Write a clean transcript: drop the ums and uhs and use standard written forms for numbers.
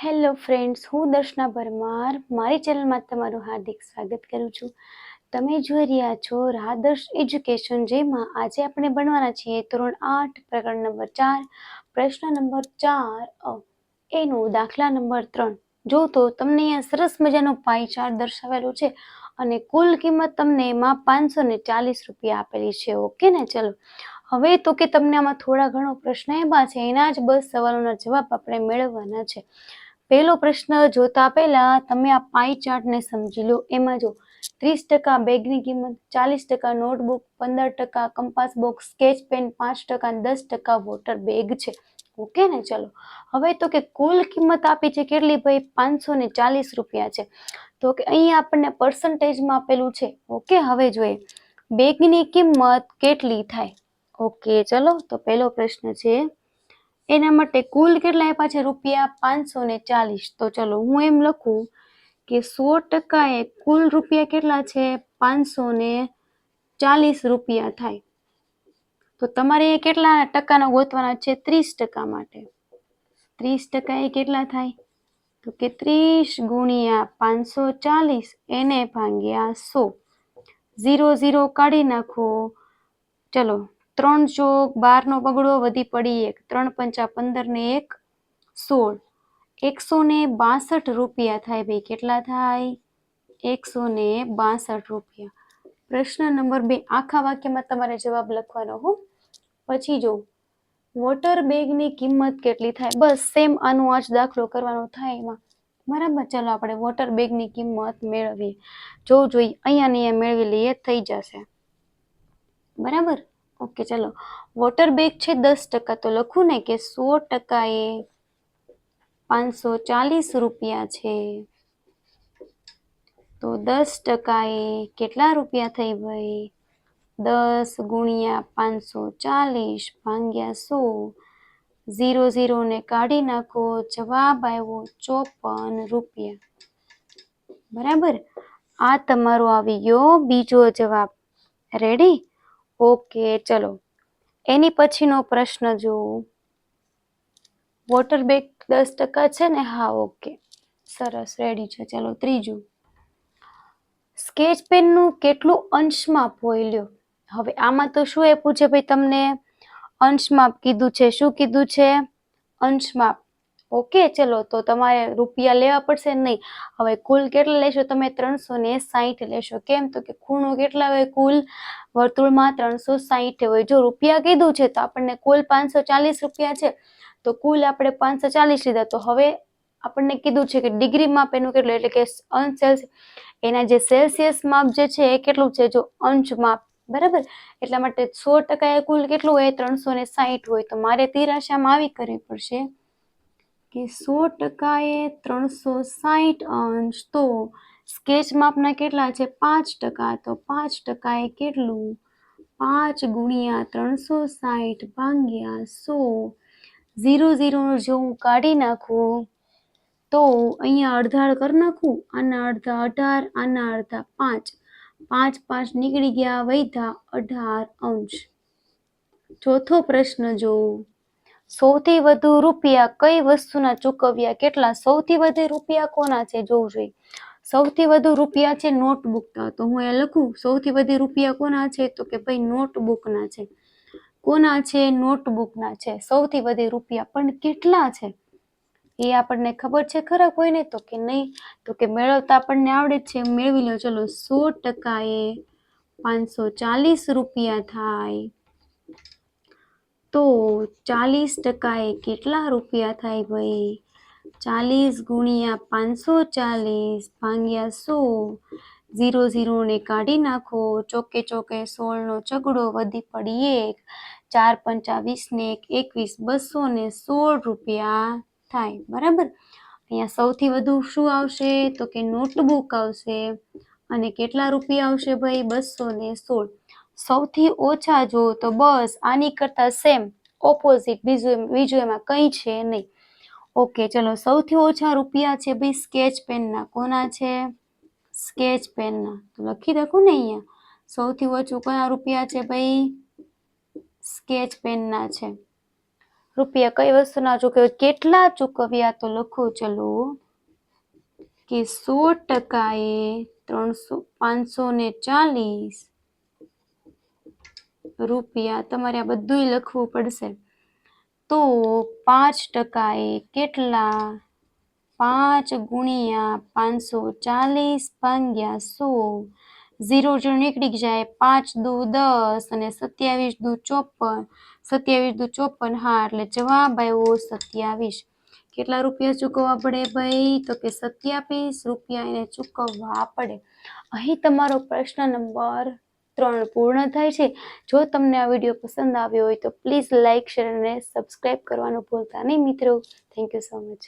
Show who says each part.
Speaker 1: Hello friends, હું દર્શના પરમાર મારી ચેનલમાં તમારું હાર્દિક સ્વાગત કરું છું. તમે જોઈ રહ્યા છો રાધર્ષ એજ્યુકેશન, જેમાં આજે આપણે ભણવાના છીએ ધોરણ 8 પ્રકરણ નંબર 4 પ્રશ્ન નંબર 4 એનો દાખલા નંબર 3. જો તો તમને અહીંયા સરસ મજાનો પાઈ ચાર્ટ દર્શાવેલો છે અને કુલ કિંમત તમને એમાં 540 રૂપિયા આપેલી છે. ઓકે ને, ચલો હવે તો કે તમને આમાં થોડા ઘણો પ્રશ્ન એવા છે, એના જ 10 સવાલોના જવાબ આપણે મેળવવાના છે. પહેલો પ્રશ્ન જોતા પહેલા તમે આ પાઈ ચાર્ટને સમજી લો. એમાં જો 30% બેગની કિંમત, 40% નોટબુક, 15% કંપાસ બોક્સ, સ્કેચ પેન, 5% અને 10% વોટર બેગ છે. ઓકે ને, ચલો હવે તો કે કુલ કિંમત આપી છે કેટલી ભાઈ? 540 રૂપિયા છે. તો કે અહીંયા આપણને પર્સન્ટેજમાં આપેલું છે. ઓકે, હવે જોઈએ બેગની કિંમત કેટલી થાય. ઓકે, ચલો તો પહેલો પ્રશ્ન છે એના માટે કુલ કેટલા આપ્યા છે? રૂપિયા 540. તો ચલો હું એમ લખું કે 100% કુલ રૂપિયા કેટલા છે? 540 રૂપિયા થાય. તો તમારે કેટલા ટકાના ગોતવાના છે? 30% માટે. 30% એ કેટલા થાય? તો કે 30 ગુણ્યા 540 એને ભાગ્યા 100. 0 0 કાઢી નાખો. ચલો 3 ચોક 12 નો બગડો, વધી પડી 1, 3 પંચા 15 ને 1 16. 162 રૂપિયા થાય ભાઈ. કેટલા થાય? 162 રૂપિયા. પ્રશ્ન નંબર 2, આખા વાક્યમાં તમારે જવાબ લખવાનો હો. પછી જો વોટર બેગની કિંમત કેટલી થાય? બસ સેમ આનો આ જ દાખલો કરવાનો થાય એમાં. બરાબર, ચાલો આપણે વોટર બેગની કિંમત મેળવીએ. જોઈએ અહીંયા ને અહીંયા મેળવી લઈએ, થઈ જશે. બરાબર, ઓકે, ચલો વોટર બેગ છે 10%, તો લખું ને કે 100% એ 540 રૂપિયા છે. તો 10% એ કેટલા રૂપિયા થઈ ભાઈ? 10 ગુણ્યા 540 ભાગ્યા 100. 0 0 ને કાઢી નાખો. જવાબ આવ્યો 54 રૂપિયા. બરાબર, આ તમારો આવી ગયો બીજો જવાબ. રેડી? ઓકે, ચલો એની પછીનો પ્રશ્ન જો. વોટર બેગ 10% છે ને? હા, ઓકે, સરસ, રેડી છે. ચલો ત્રીજું, સ્કેચ પેનનું કેટલું અંશમાપ હોય? લ્યો, હવે આમાં તો શું આપ્યું છે ભાઈ? તમને અંશમાપ કીધું છે. શું કીધું છે? અંશમાપ. ઓકે, ચલો તો તમારે રૂપિયા લેવા પડશે નહીં. હવે કુલ કેટલા લેશો તમે? 360 લેશો. કેમ? તો કે ખૂણો કેટલા હોય કુલ વર્તુળમાં? 360 હોય. જો રૂપિયા કીધું છે તો આપણને કુલ 540 રૂપિયા છે, તો કુલ આપણે 540 લીધા. તો હવે આપણને કીધું છે કે ડિગ્રી માપ એનું કેટલું, એટલે કે અંશ એના જે સેલ્સિયસ માપ જે છે એ કેટલું છે? જો અંશ માપ. બરાબર, એટલા માટે 100% એ કુલ કેટલું હોય? 360 હોય. તો મારે તિરાશામાં આવી કરવી પડશે કે 100% એ 360 અંશ. તો સ્કેચ માપના કેટલા છે? 5%. તો 5% એ કેટલું? 5 ગુણ્યા 360 ભાગ્યા 100. 0 0 જો હું કાઢી નાખું તો અહીંયા અડધા કરી નાખું. આના અડધા 18, આના અડધા 5. 5 5 નીકળી ગયા, વધ્યા 18 અંશ. ચોથો પ્રશ્ન જો, સૌથી વધુ રૂપિયા કઈ વસ્તુના ચૂકવ્યા? કેટલા? સૌથી વધુ રૂપિયા કોના છે? જોવું જોઈએ. સૌથી વધુ રૂપિયા છે નોટબુકના. તો હું એ લખું સૌથી વધુ રૂપિયા કોના છે? તો કે ભાઈ નોટબુકના છે. કોના છે? નોટબુકના છે સૌથી વધુ રૂપિયા. પણ કેટલા છે એ આપણને ખબર છે ખરા કોઈને? તો કે નહીં. તો કે મેળવતા આપણને આવડે જ છે, મેળવી લો. ચલો 100% એ 540 રૂપિયા થાય. તો 40% એ કેટલા રૂપિયા થાય ભાઈ? 40 ગુણ્યા 540 ભાગ્યા 100. 0 0 ને કાઢી નાખો. ચોકે ચોકે 16 નો છગડો, વધી પડી 1. 4 પંચા 20 ને 1 21, 216 રૂપિયા થાય. બરાબર, અહીંયા સૌથી વધુ શું આવશે? તો કે નોટબુક આવશે. અને કેટલા રૂપિયા આવશે ભાઈ? 216. સૌથી ઓછા જો તો બસ આની કરતા સેમ ઓપોઝિટ, બીજું એમાં કંઈ છે નહીં. ઓકે, ચલો સૌથી ઓછા રૂપિયા છે ભાઈ સ્કેચ પેનના. કોના છે? સ્કેચ પેનના. તો લખી રાખું ને અહીંયા સૌથી ઓછું કયા રૂપિયા છે ભાઈ? સ્કેચ પેનના છે. રૂપિયા કઈ વસ્તુના ચૂકવ્યા, કેટલા ચૂકવ્યા? તો લખો ચલો કે 100% 540 રૂપિયા. તમારે આ બધું લખવું પડશે. તો 5% કેટલા? 5 ગુણ્યા 540 ભાગ્યા 100. 0 નીકળી જાય. 5 દુ 10 અને 27 દુ 54. 27 દુ 54. હા, એટલે જવાબ આવ્યો 27. કેટલા રૂપિયા ચૂકવવા પડે ભાઈ? તો કે 27 રૂપિયા એને ચૂકવવા પડે. અહીં તમારો પ્રશ્ન નંબર 3 પૂર્ણ થાય છે. જો તમને આ વિડીયો પસંદ આવ્યો હોય તો પ્લીઝ લાઇક, શેર અને સબસ્ક્રાઈબ કરવાનું ભૂલતા નહીં મિત્રો. Thank you so much.